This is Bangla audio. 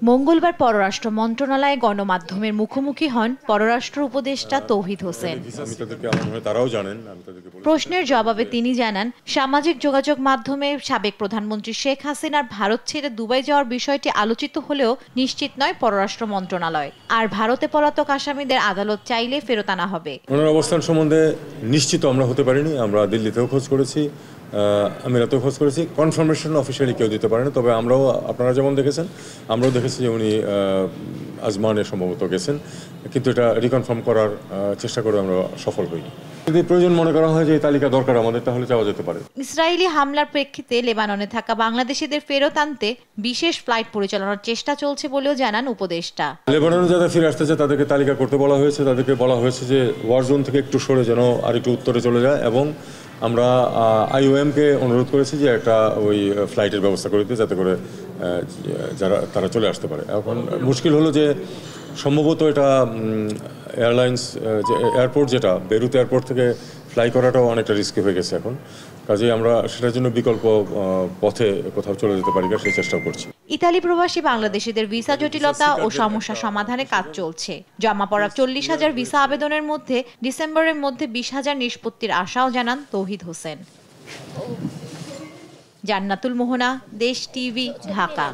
মঙ্গলবার পররাষ্ট্র মন্ত্রণালয়ে গণমাধ্যমের মুখোমুখি হন পররাষ্ট্র উপদেষ্টা তৌহিদ হোসেন। প্রশ্নের জবাবে তিনি জানান, সামাজিক যোগাযোগ মাধ্যমে সাবেক প্রধানমন্ত্রী শেখ হাসিনার ভারত ছেড়ে দুবাই যাওয়ার বিষয়টি আলোচিত হলেও নিশ্চিত নয় পররাষ্ট্র মন্ত্রণালয়। আর ভারতে পলাতক আসামিদের আদালত চাইলে ফেরত আনা হবে। ওনার অবস্থান সম্বন্ধে নিশ্চিত আমরা হতে পারিনি। আমরা দিল্লিতেও খোঁজ করেছি, আমিরাতেও খোঁজ করেছি। কনফার্মেশন অফিসিয়ালি কেউ দিতে পারেনি। তবে আমরাও, আপনারা যেমন দেখেছেন, আমরাও দেখেছি যে উনি আজমানে সম্ভবত গেছেন, কিন্তু এটা রিকনফার্ম করার চেষ্টা করে আমরা সফল হইনি। যদি প্রয়োজন মনে করা হয় যে এই তালিকা দরকার আমাদের, তাহলে চাওয়া যেতে পারে। ইসরায়েলি হামলার প্রেক্ষিতে লেবাননে থাকা বাংলাদেশিদের ফেরত আনতে বিশেষ ফ্লাইট পরিচালনার চেষ্টা চলছে বলেও জানান উপদেষ্টা। লেবাননে যারা ফিরে আসতে চায় তাদেরকে তালিকা করতে বলা হয়েছে। তাদেরকে বলা হয়েছে যে ওয়ার জোন থেকে একটু সরে যেন আর একটু উত্তরে চলে যায়, এবং আমরা IOM-কে অনুরোধ করেছি যে একটা ওই ফ্লাইটের ব্যবস্থা করে দিতে, যাতে করে তারা চলে আসতে পারে। এখন মুশকিল হলো যে সম্ভবত এটা এয়ারলাইন্স যে এয়ারপোর্ট, যেটা বেরুত এয়ারপোর্ট থেকে ফ্লাই করাটাও অনেকটা রিস্কি হয়ে গেছে এখন। কাজেই আমরা সেটার জন্য বিকল্প পথে কোথাও চলে যেতে পারি, সেই চেষ্টাও করছি। ইতালি প্রবাসী বাংলাদেশিদের ভিসা জটিলতা ও সমস্যা সমাধানে কাজ চলছে। জমা পড়া 40,000 ভিসা আবেদনের মধ্যে ডিসেম্বরের মধ্যে 20,000 নিষ্পত্তির আশাও জানান তৌহিদ হোসেন। জান্নাতুল মোহনা, দেশ টিভি, ঢাকা।